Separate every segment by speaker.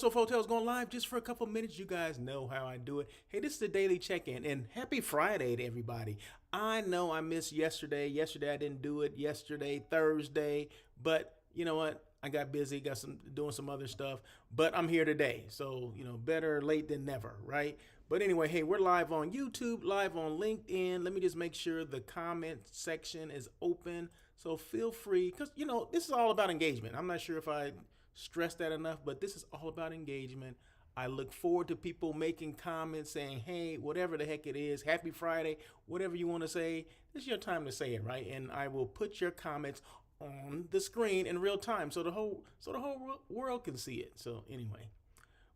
Speaker 1: Russell of Hotels going live just for a couple minutes. You guys know how I do it. Hey, this is the daily check-in, and happy Friday to everybody. I know I missed yesterday. Yesterday I didn't do it. Yesterday, Thursday, but you know what? I got busy, doing some other stuff, but I'm here today. So, better late than never, right? But anyway, hey, we're live on YouTube, live on LinkedIn. Let me just make sure the comment section is open. So feel free, because, this is all about engagement. I'm not sure if I stressed that enough, but this is all about engagement. I look forward to people making comments saying, hey, whatever the heck it is, happy Friday, whatever you want to say, this is your time to say it, right? And I will put your comments on the screen in real time so the whole world can see it. So anyway,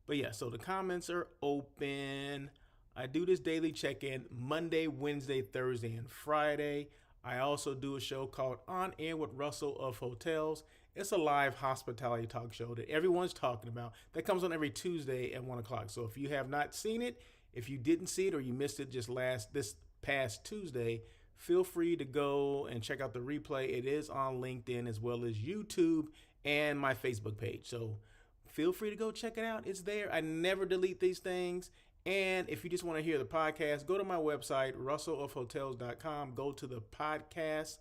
Speaker 1: but yeah, so the comments are open. I do this daily check-in Monday, Wednesday, Thursday, and Friday. I also do a show called On Air with Russell of Hotels. It's a live hospitality talk show that everyone's talking about that comes on every Tuesday at 1 o'clock. So if you have not seen it, if you didn't see it or you missed it this past Tuesday, feel free to go and check out the replay. It is on LinkedIn as well as YouTube and my Facebook page. So feel free to go check it out. It's there. I never delete these things. And if you just want to hear the podcast, go to my website, russellofhotels.com. Go to the podcast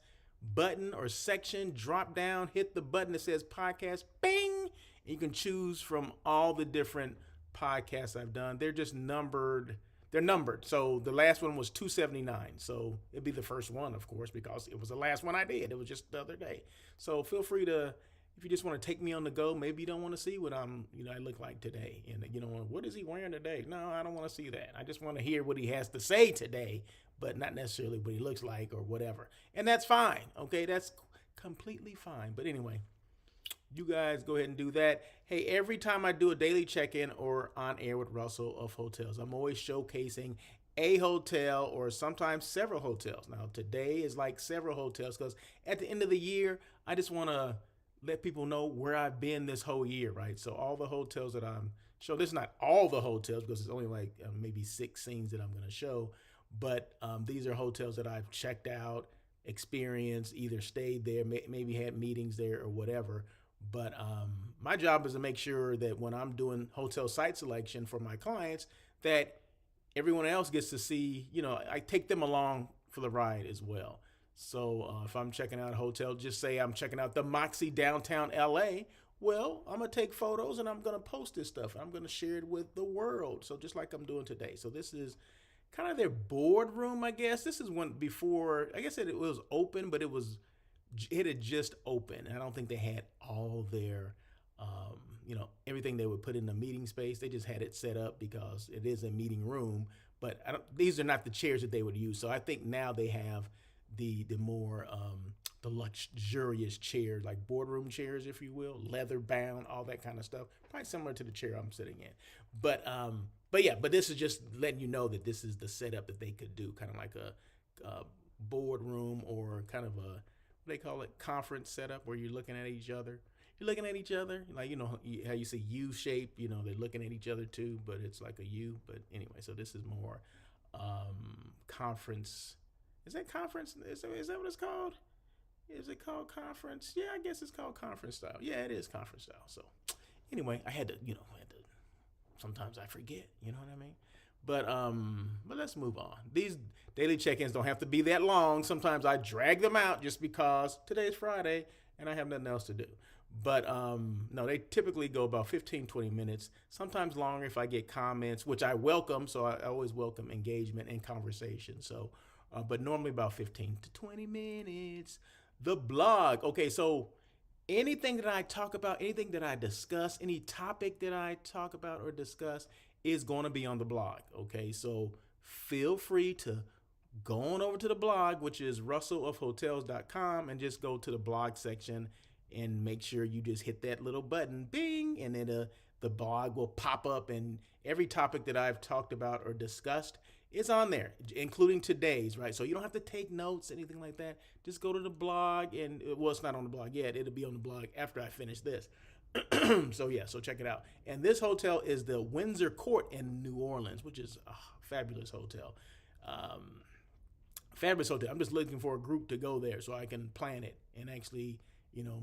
Speaker 1: button or section, drop down, hit the button that says podcast, bing, and you can choose from all the different podcasts I've done. They're just numbered. They're numbered. So the last one was 279. So it'd be the first one, of course, because it was the last one I did. It was just the other day. So feel free to, if you just want to take me on the go, maybe you don't want to see what I look like today. And what is he wearing today? No, I don't want to see that. I just want to hear what he has to say today, but not necessarily what he looks like or whatever. And that's fine. Okay. That's completely fine. But anyway, you guys go ahead and do that. Hey, every time I do a daily check-in or On Air with Russell of Hotels, I'm always showcasing a hotel or sometimes several hotels. Now, today is like several hotels because at the end of the year, I just want to let people know where I've been this whole year, right? So all the hotels that I'm showing, this is not all the hotels because it's only like maybe 6 scenes that I'm going to show, but these are hotels that I've checked out, experienced, either stayed there, maybe had meetings there or whatever. But my job is to make sure that when I'm doing hotel site selection for my clients, that everyone else gets to see, I take them along for the ride as well. So if I'm checking out a hotel, just say I'm checking out the Moxie downtown LA. Well, I'm going to take photos and I'm going to post this stuff. I'm going to share it with the world. So just like I'm doing today. So this is kind of their boardroom, I guess. This is one before, I guess it was open, but it had just opened. I don't think they had all their, everything they would put in the meeting space. They just had it set up because it is a meeting room. But these are not the chairs that they would use. So I think now they have the more the luxurious chairs, like boardroom chairs, if you will, leather bound, all that kind of stuff. Probably similar to the chair I'm sitting in. But this is just letting you know that this is the setup that they could do, kind of like a boardroom or kind of a, what they call it, conference setup where you're looking at each other. You're looking at each other, like, how you say U shape, they're looking at each other too, but it's like a U. But anyway, so this is more conference. Is that conference? Is that what it's called? Is it called conference? Yeah, I guess it's called conference style. Yeah, it is conference style. So anyway, I had to, sometimes I forget, you know what I mean? But let's move on. These daily check-ins don't have to be that long. Sometimes I drag them out just because today is Friday and I have nothing else to do. But no, they typically go about 15, 20 minutes, sometimes longer if I get comments, which I welcome. So I always welcome engagement and conversation. So, but normally about 15 to 20 minutes. The blog. Okay, so anything that I talk about, anything that I discuss, any topic that I talk about or discuss is going to be on the blog. Okay, so feel free to go on over to the blog, which is russellofhotels.com, and just go to the blog section and make sure you just hit that little button, bing, and then the blog will pop up, and every topic that I've talked about or discussed is on there, including today's, right? So you don't have to take notes, anything like that. Just go to the blog, and well, it's not on the blog yet. It'll be on the blog after I finish this. So check it out. And this hotel is the Windsor Court in New Orleans, which is a fabulous hotel. Fabulous hotel. I'm just looking for a group to go there so I can plan it and actually,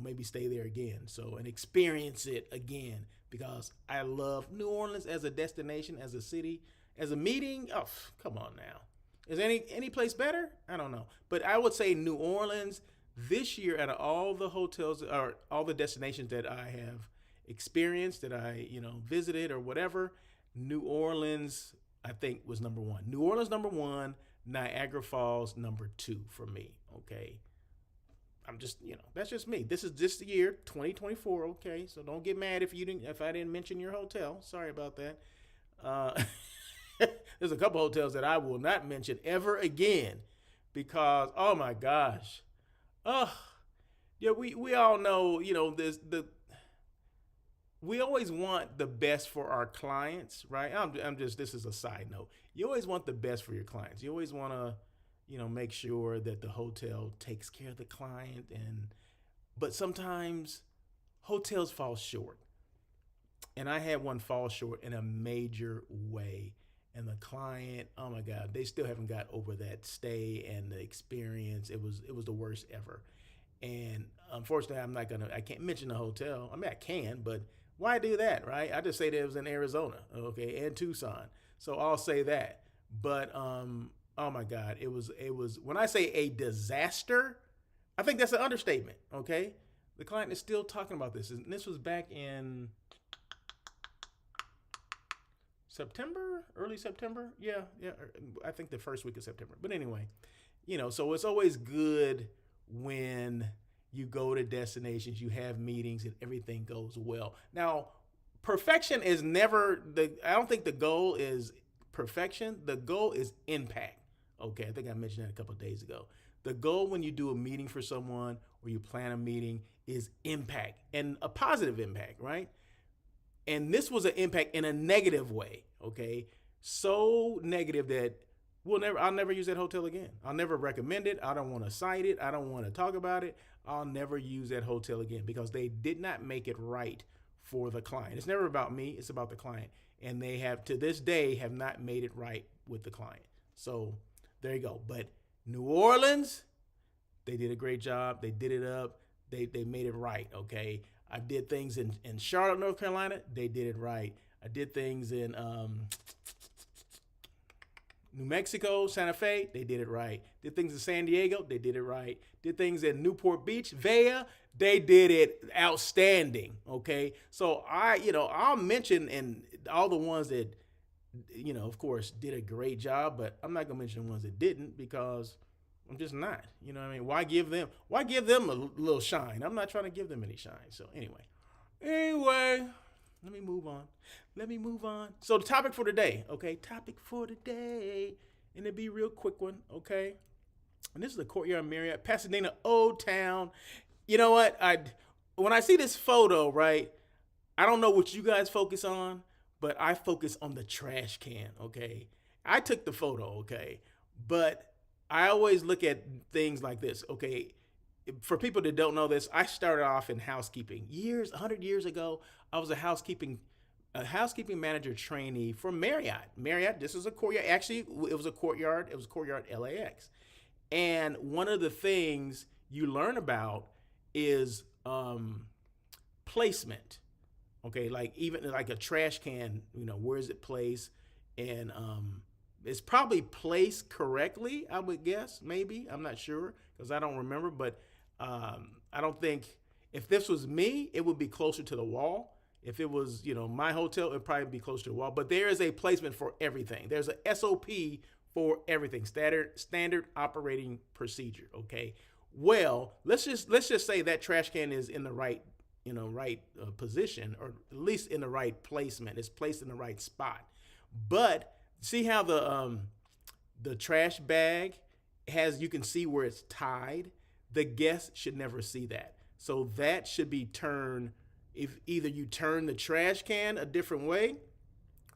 Speaker 1: maybe stay there again. So, and experience it again, because I love New Orleans as a destination, as a city, as a meeting. Oh, come on now. Is any place better? I don't know. But I would say New Orleans this year, out of all the hotels or all the destinations that I have experienced, that I, visited or whatever, New Orleans, I think, was number one. New Orleans, number one. Niagara Falls, number two for me. Okay. I'm just, that's just me. This is just the year 2024. Okay. So don't get mad if I didn't mention your hotel. Sorry about that. There's a couple hotels that I will not mention ever again because, oh my gosh. Oh, yeah, we all know, we always want the best for our clients, right? This is a side note. You always want the best for your clients. You always want to, make sure that the hotel takes care of the client, but sometimes hotels fall short. And I had one fall short in a major way. And the client, oh my God, they still haven't got over that stay and the experience. It was the worst ever. And unfortunately, I can't mention the hotel. I mean, I can, but why do that, right? I just say that it was in Arizona, okay, and Tucson. So I'll say that. But oh my God, it was when I say a disaster, I think that's an understatement, okay? The client is still talking about this. And this was back in September, early September. Yeah. I think the first week of September. But anyway, so it's always good when you go to destinations, you have meetings, and everything goes well. Now, perfection is never I don't think the goal is perfection. The goal is impact. Okay, I think I mentioned that a couple of days ago. The goal when you do a meeting for someone or you plan a meeting is impact, and a positive impact, right? And this was an impact in a negative way, okay? So negative that I'll never use that hotel again. I'll never recommend it. I don't want to cite it. I don't want to talk about it. I'll never use that hotel again because they did not make it right for the client. It's never about me. It's about the client. And they have, to this day, have not made it right with the client. So there you go. But New Orleans, they did a great job. They did it up. They made it right, okay? I did things in Charlotte, North Carolina. They did it right. I did things in New Mexico, Santa Fe. They did it right. Did things in San Diego. They did it right. Did things in Newport Beach, Vea. They did it outstanding. Okay. So I'll mention and all the ones that, of course, did a great job, but I'm not going to mention the ones that didn't because I'm just not. You know what I mean? Why give them a little shine? I'm not trying to give them any shine. So anyway, let me move on. So the topic for today, okay? And it'll be a real quick one, okay? And this is the Courtyard Marriott, Pasadena, Old Town. You know what? When I see this photo, right, I don't know what you guys focus on, but I focus on the trash can, okay? I took the photo, okay? But I always look at things like this, okay? For people that don't know this, I started off in housekeeping 100 years ago. I was a housekeeping manager trainee for Marriott. This is a Courtyard. Actually, it was a Courtyard. It was Courtyard LAX. And one of the things you learn about is placement. Okay, like even like a trash can, where is it placed? And it's probably placed correctly, I would guess, maybe. I'm not sure because I don't remember, but I don't think if this was me, it would be closer to the wall. If it was, my hotel, it'd probably be closer to the wall. But there is a placement for everything. There's a SOP for everything, standard operating procedure. Okay. Well, let's just say that trash can is in the right position, or at least in the right placement. It's placed in the right spot. But see how the trash bag you can see where it's tied. The guest should never see that. So that should be turned. If either you turn the trash can a different way,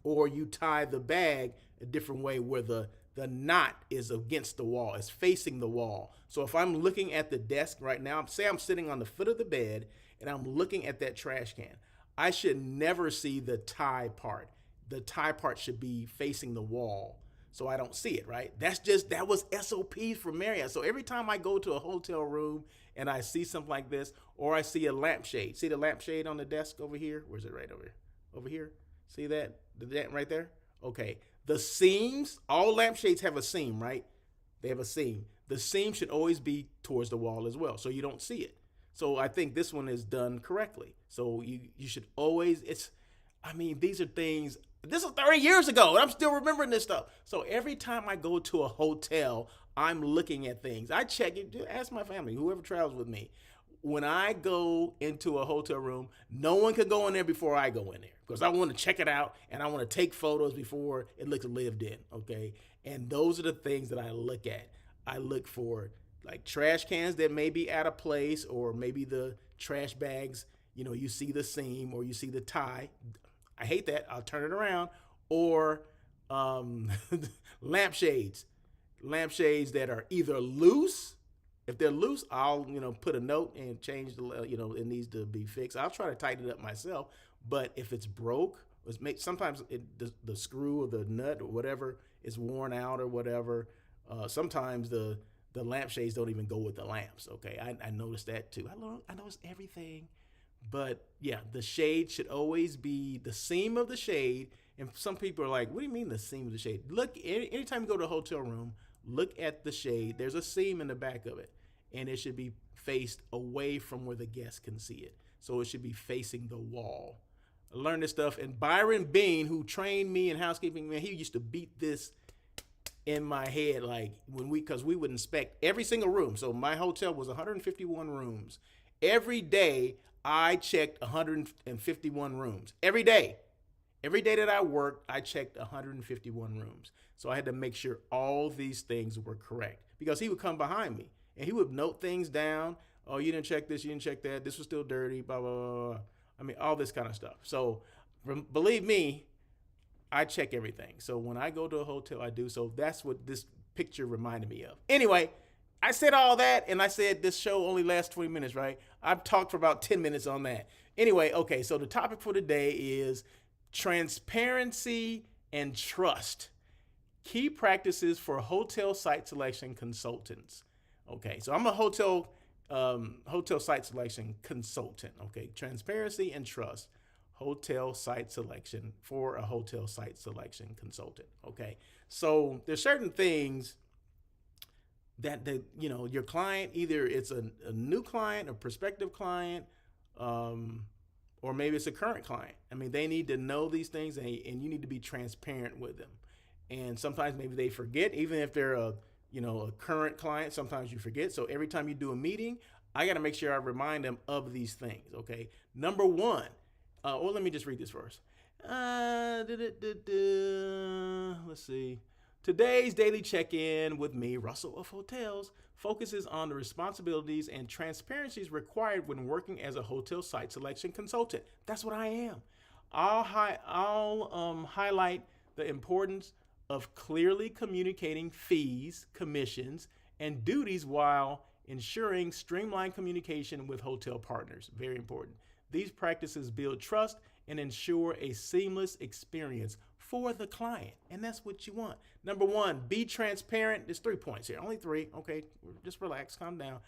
Speaker 1: or you tie the bag a different way where the knot is against the wall, it's facing the wall. So if I'm looking at the desk right now, say I'm sitting on the foot of the bed and I'm looking at that trash can, I should never see the tie part. The tie part should be facing the wall. so I don't see it, right? That was SOPs for Marriott. So every time I go to a hotel room and I see something like this, or I see a lampshade, see the lampshade on the desk over here? Where's it? Right over here? Over here? See that? That right there? Okay. The seams, all lampshades have a seam, right? They have a seam. The seam should always be towards the wall as well, so you don't see it. So I think this one is done correctly. So you should always, these are things, this is 30 years ago, and I'm still remembering this stuff. So every time I go to a hotel, I'm looking at things. I check it, ask my family, whoever travels with me. When I go into a hotel room, no one can go in there before I go in there because I want to check it out and I want to take photos before it looks lived in, okay? And those are the things that I look at. I look for like trash cans that may be out of place, or maybe the trash bags, you see the seam or you see the tie. I hate that. I'll turn it around. Or lampshades that are either loose. If they're loose, I'll, put a note and change it needs to be fixed. I'll try to tighten it up myself. But if it's broke, sometimes the screw or the nut or whatever is worn out or whatever. Sometimes the lampshades don't even go with the lamps. Okay, I noticed that too. I noticed everything. But yeah, the shade should always be the seam of the shade. And some people are like, what do you mean the seam of the shade? Look, anytime you go to a hotel room, look at the shade. There's a seam in the back of it, and it should be faced away from where the guest can see it. So it should be facing the wall. I learned this stuff. And Byron Bean, who trained me in housekeeping, man, he used to beat this in my head, like because we would inspect every single room. So my hotel was 151 rooms. Every day I checked 151 rooms. Every day that I worked, I checked 151 rooms. So I had to make sure all these things were correct, because he would come behind me and he would note things down. Oh, you didn't check this, you didn't check that. This was still dirty, blah, blah, blah, blah. All this kind of stuff. So believe me, I check everything. So when I go to a hotel, I do. So that's what this picture reminded me of. Anyway, I said all that, and I said this show only lasts 20 minutes, right? I've talked for about 10 minutes on that. Anyway, okay, so the topic for today is transparency and trust. Key practices for hotel site selection consultants. Okay, so I'm a hotel site selection consultant. Okay, transparency and trust. Hotel site selection for a hotel site selection consultant. Okay, so there's certain things that your client, either it's a new client, a prospective client, or maybe it's a current client. They need to know these things, and you need to be transparent with them. And sometimes maybe they forget, even if they're a current client. Sometimes you forget. So every time you do a meeting, I got to make sure I remind them of these things. Okay, number one. Let me just read this first. Let's see. Today's daily check-in with me, Russell of Hotels, focuses on the responsibilities and transparencies required when working as a hotel site selection consultant. That's what I am. I'll highlight the importance of clearly communicating fees, commissions, and duties while ensuring streamlined communication with hotel partners. Very important. These practices build trust and ensure a seamless experience for the client. And that's what you want. Number one, be transparent. There's 3 points here, only 3. Okay, just relax, calm down.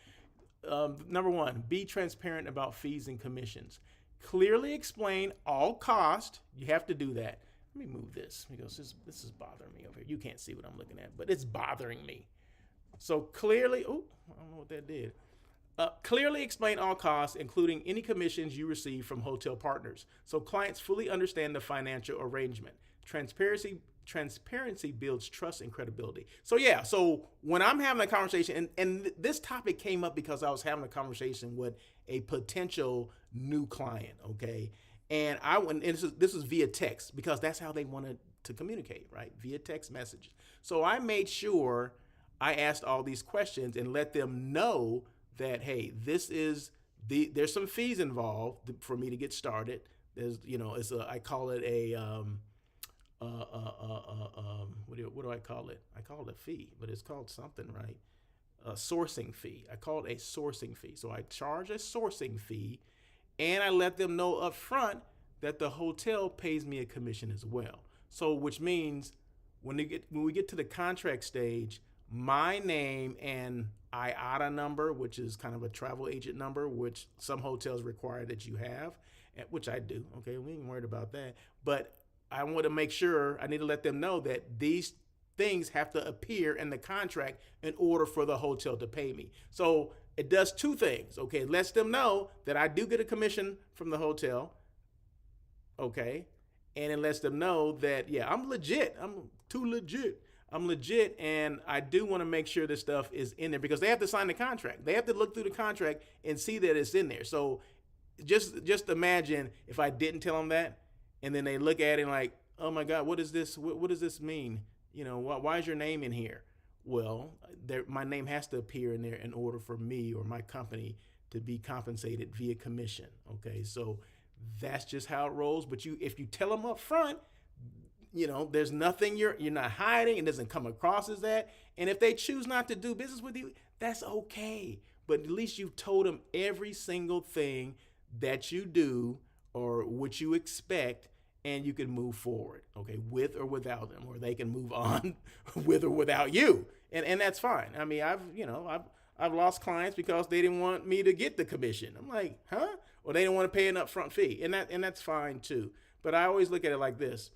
Speaker 1: Number one, be transparent about fees and commissions. Clearly explain all cost. You have to do that. Let me move this because this is bothering me over here. You can't see what I'm looking at, but it's bothering me. So clearly, I don't know what that did. Clearly explain all costs, including any commissions you receive from hotel partners, so clients fully understand the financial arrangement. Transparency builds trust and credibility. So when I'm having a conversation, and this topic came up because I was having a conversation with a potential new client, okay? And this was via text, because that's how they wanted to communicate, right? Via text messages. So I made sure I asked all these questions and let them know that, hey, there's some fees involved for me to get started. There's, I call it a, what do I call it? I call it a fee, but it's called something, right? A sourcing fee. I call it a sourcing fee. So I charge a sourcing fee, and I let them know up front that the hotel pays me a commission as well. So, which means When we get to the contract stage, my name and IATA number, which is kind of a travel agent number, which some hotels require that you have, which I do. Okay, we ain't worried about that. But I want to make sure, I need to let them know that these things have to appear in the contract in order for the hotel to pay me. So it does two things. Okay, it lets them know that I do get a commission from the hotel. Okay, and it lets them know that, yeah, I'm legit. I'm too legit. I'm legit, and I do want to make sure this stuff is in there because they have to sign the contract. They have to look through the contract and see that it's in there. So just imagine if I didn't tell them that, and then they look at it and like, oh my God, what is this? What does this mean? You know, why is your name in here? Well, my name has to appear in there in order for me or my company to be compensated via commission. Okay, so that's just how it rolls. But if you tell them up front, you know, there's nothing you're not hiding. It doesn't come across as that. And if they choose not to do business with you, that's okay. But at least you've told them every single thing that you do or what you expect, and you can move forward, okay, with or without them, or they can move on with or without you. And that's fine. I mean, I've lost clients because they didn't want me to get the commission. I'm like, huh? Or they didn't want to pay an upfront fee. And that's fine too. But I always look at it like this.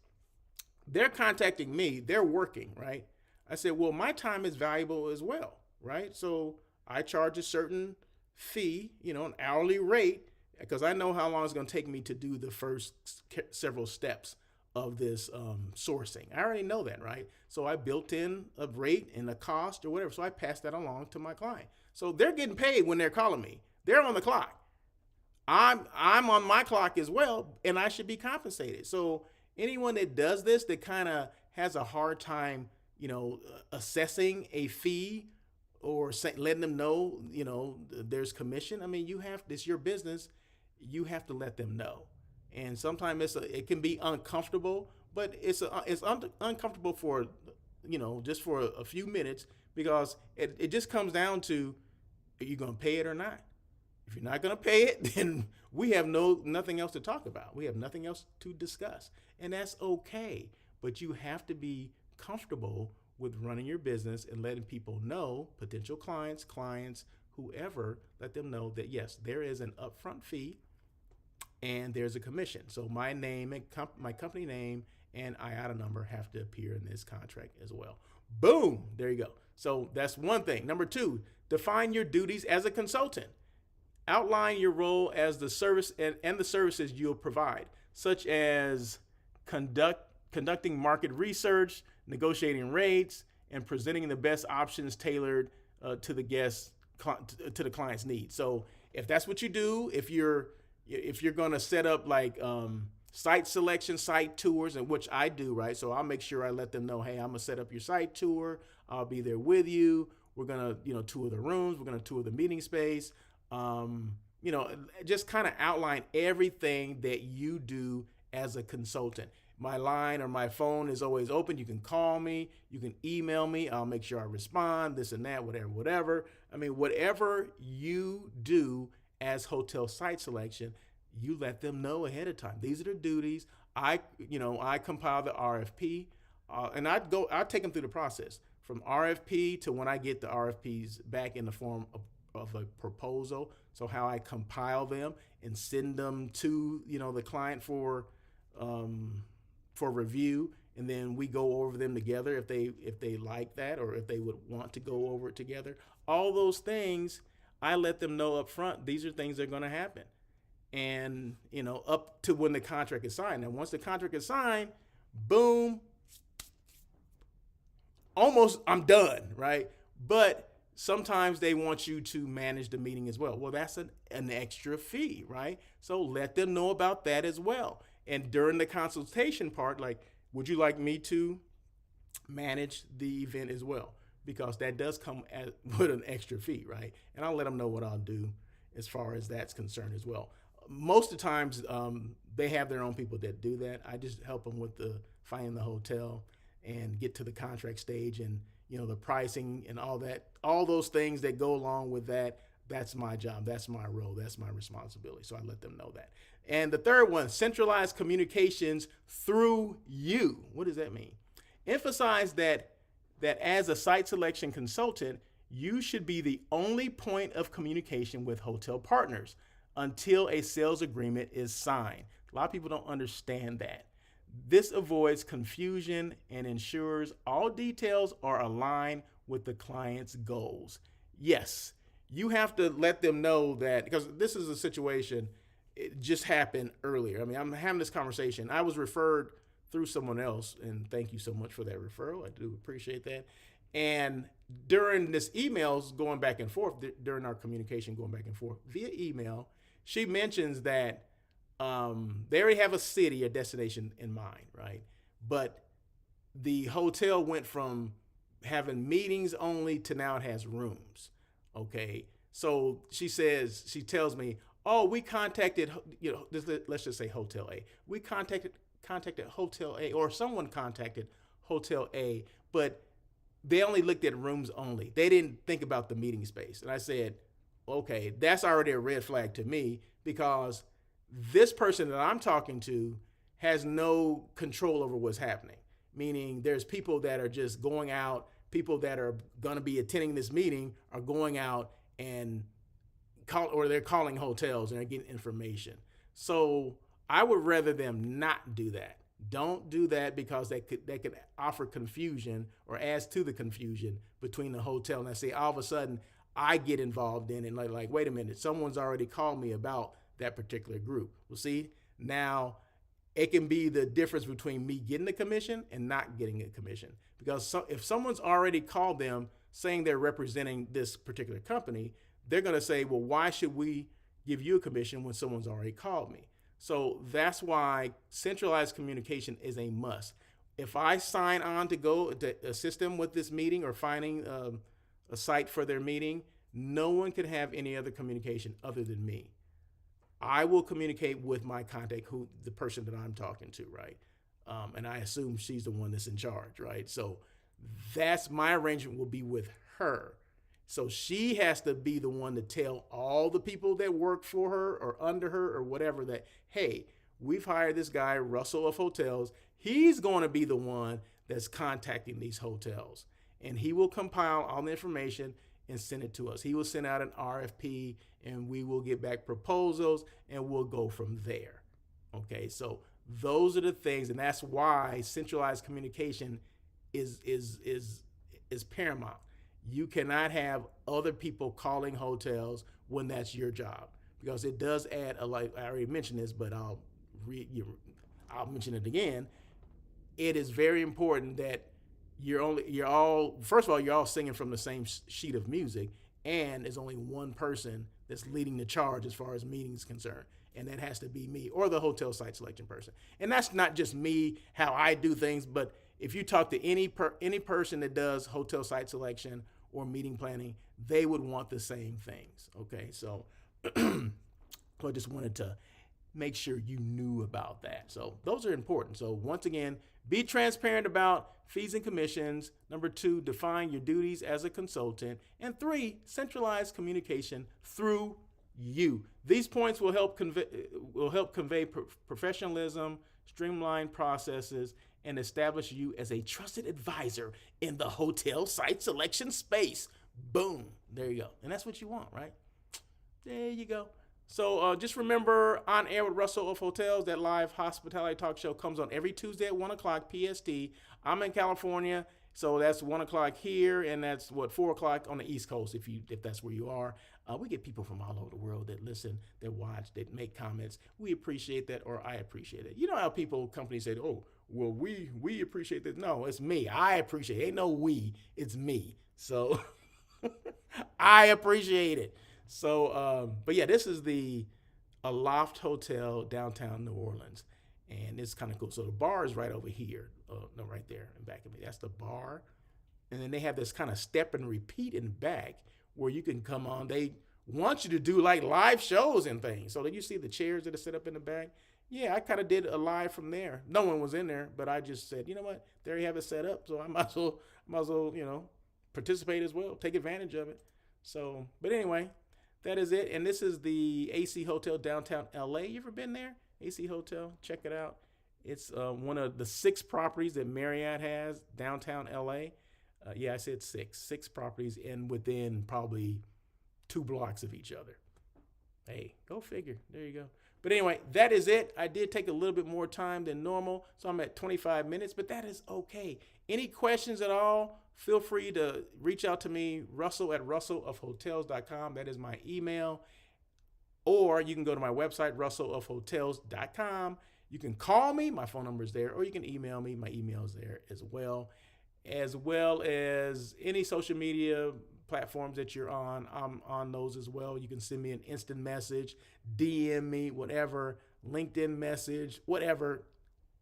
Speaker 1: They're contacting me, they're working, right? I said, well, my time is valuable as well, right? So I charge a certain fee, you know, an hourly rate, because I know how long it's going to take me to do the first several steps of this sourcing. I already know that, right? So I built in a rate and a cost or whatever. So I pass that along to my client. So they're getting paid when they're calling me. They're on the clock. I'm on my clock as well, and I should be compensated. So anyone that does this, that kind of has a hard time, you know, assessing a fee or letting them know, you know, there's commission. I mean, this your business. You have to let them know. And sometimes it can be uncomfortable, but it's uncomfortable for, you know, just for a few minutes, because it just comes down to, are you going to pay it or not? If you're not going to pay it, then we have nothing else to talk about. We have nothing else to discuss. And that's okay. But you have to be comfortable with running your business and letting people know, potential clients, whoever, let them know that, yes, there is an upfront fee and there's a commission. So my name and my company name and IATA number have to appear in this contract as well. Boom, there you go. So that's one thing. Number two, define your duties as a consultant. Outline your role as the service and the services you'll provide, such as conducting market research, negotiating rates, and presenting the best options tailored to the client's needs. So if that's what you do, if you're going to set up like site selection, site tours, and which I do, right? So I'll make sure I let them know, hey, I'm gonna set up your site tour. I'll be there with you. We're gonna, you know, tour the rooms. We're gonna tour the meeting space. You know, just kind of outline everything that you do as a consultant. My line or my phone is always open. You can call me, you can email me. I'll make sure I respond, this and that, whatever. I mean, whatever you do as hotel site selection, you let them know ahead of time. These are the duties. I compile the RFP, and I take them through the process from RFP to when I get the RFPs back in the form of a proposal. So how I compile them and send them to, you know, the client for review, and then we go over them together if they like that, or if they would want to go over it together. All those things, I let them know up front. These are things that are going to happen, and, you know, up to when the contract is signed. And once the contract is signed, boom, almost I'm done, right? But sometimes they want you to manage the meeting as well. Well, that's an extra fee, right? So let them know about that as well. And during the consultation part, like, would you like me to manage the event as well? Because that does come with an extra fee, right? And I'll let them know what I'll do as far as that's concerned as well. Most of the times, they have their own people that do that. I just help them with finding the hotel and get to the contract stage, and, you know, the pricing and all that, all those things that go along with that. That's my job. That's my role. That's my responsibility. So I let them know that. And the third one, centralized communications through you. What does that mean? Emphasize that as a site selection consultant, you should be the only point of communication with hotel partners until a sales agreement is signed. A lot of people don't understand that. This avoids confusion and ensures all details are aligned with the client's goals. Yes, you have to let them know that, because this is a situation, it just happened earlier. I mean, I'm having this conversation. I was referred through someone else, and thank you so much for that referral. I do appreciate that. And during this emails going back and forth, during our communication going back and forth via email, she mentions that they already have a city or destination in mind, right? But the hotel went from having meetings only to now it has rooms. Okay. So she tells me, oh, we contacted, let's just say Hotel A. We contacted Hotel A, or someone contacted Hotel A, but they only looked at rooms only. They didn't think about the meeting space. And I said, okay, that's already a red flag to me, because this person that I'm talking to has no control over what's happening. Meaning there's people that are just going out, people that are going to be attending this meeting are going out and they're calling hotels and they're getting information. So I would rather them not do that. Don't do that, because that could offer confusion or adds to the confusion between the hotel. And I say all of a sudden I get involved in it, like wait a minute, someone's already called me about that particular group. Well, see, now it can be the difference between me getting a commission and not getting a commission. Because if someone's already called them saying they're representing this particular company, they're going to say, well, why should we give you a commission when someone's already called me? So that's why centralized communication is a must. If I sign on to go to assist them with this meeting or finding a site for their meeting, no one can have any other communication other than me. I will communicate with my contact, the person that I'm talking to, right? And I assume she's the one that's in charge, right? So that's my arrangement, will be with her. So she has to be the one to tell all the people that work for her or under her or whatever that, hey, we've hired this guy, Russell of Hotels. He's going to be the one that's contacting these hotels. And he will compile all the information and send it to us. He will send out an RFP and we will get back proposals and we'll go from there. Okay, so those are the things, and that's why centralized communication is paramount. You cannot have other people calling hotels when that's your job, because it does add I already mentioned this, but I'll mention it again. It is very important that you're all singing from the same sheet of music, and there's only one person that's leading the charge as far as meetings concerned, and that has to be me or the hotel site selection person. And that's not just me, how I do things, but if you talk to any person that does hotel site selection or meeting planning, they would want the same things. Okay, so I just wanted to make sure you knew about that. So those are important. So once again, be transparent about fees and commissions. Number 2, define your duties as a consultant. And 3, centralize communication through you. These points will help convey professionalism, streamline processes, and establish you as a trusted advisor in the hotel site selection space. Boom. There you go. And that's what you want, right? There you go. So just remember, On Air with Russell of Hotels, that live hospitality talk show comes on every Tuesday at 1 o'clock PST. I'm in California, so that's 1 o'clock here, and that's 4 o'clock on the East Coast if that's where you are. We get people from all over the world that listen, that watch, that make comments. We appreciate that, or I appreciate it. You know how companies say, oh, well, we appreciate this. No, it's me. I appreciate it. Ain't no we, it's me. So I appreciate it. So, but yeah, this is the Aloft Hotel, downtown New Orleans. And it's kind of cool. So the bar is right over here. No, right there in back of me. That's the bar. And then they have this kind of step and repeat in the back where you can come on. They want you to do like live shows and things. So that you see the chairs that are set up in the back. Yeah, I kind of did a live from there. No one was in there, but I just said, you know what? There you have it set up. So I might as well, participate as well. Take advantage of it. So, but anyway, that is it. And this is the AC Hotel, downtown LA. You ever been there? AC Hotel, check it out. It's one of the 6 properties that Marriott has downtown LA. Yeah, I said six properties, and within probably 2 blocks of each other. Hey, go figure. There you go. But anyway, that is it. I did take a little bit more time than normal, so I'm at 25 minutes, but that is okay. Any questions at all, feel free to reach out to me, Russell at russellofhotels.com. That is my email. Or you can go to my website, russellofhotels.com. You can call me, my phone number is there, or you can email me, my email is there as well as any social media platforms that you're on. I'm on those as well. You can send me an instant message, DM me, whatever, LinkedIn message, whatever,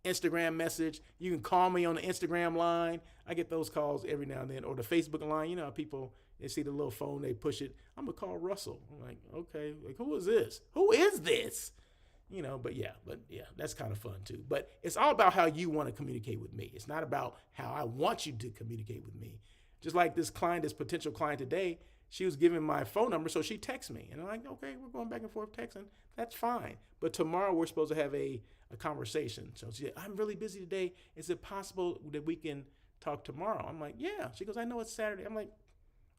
Speaker 1: Instagram message. You can call me on the Instagram line. I get those calls every now and then, or the Facebook line. You know how people, they see the little phone, they push it. I'm gonna call Russell. I'm like, okay, like who is this? Who is this? But yeah, that's kind of fun too. But it's all about how you want to communicate with me. It's not about how I want you to communicate with me. Just like this potential client today, she was giving my phone number, so she texts me. And I'm like, okay, we're going back and forth texting. That's fine. But tomorrow we're supposed to have a conversation. So she said, I'm really busy today. Is it possible that we can talk tomorrow? I'm like, yeah. She goes, I know it's Saturday. I'm like,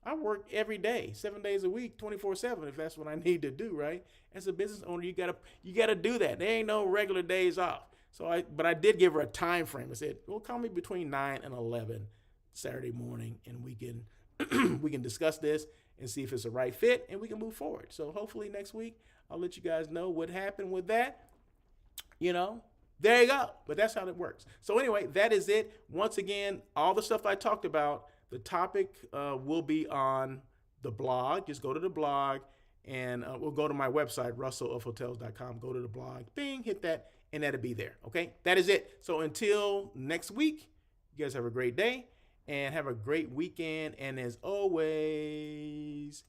Speaker 1: I work every day, 7 days a week, 24/7, if that's what I need to do, right? As a business owner, you gotta do that. There ain't no regular days off. But I did give her a time frame. I said, well, call me between 9 and 11 Saturday morning, and we can we can discuss this and see if it's a right fit, and we can move forward. So hopefully next week I'll let you guys know what happened with that. There you go. But that's how it works. So anyway, that is it. Once again, all the stuff I talked about, the topic will be on the blog. Just go to the blog, and we'll go to my website, russellofhotels.com. Go to the blog, bing, hit that, and that'll be there. Okay, that is it. So until next week, you guys have a great day and have a great weekend. And as always,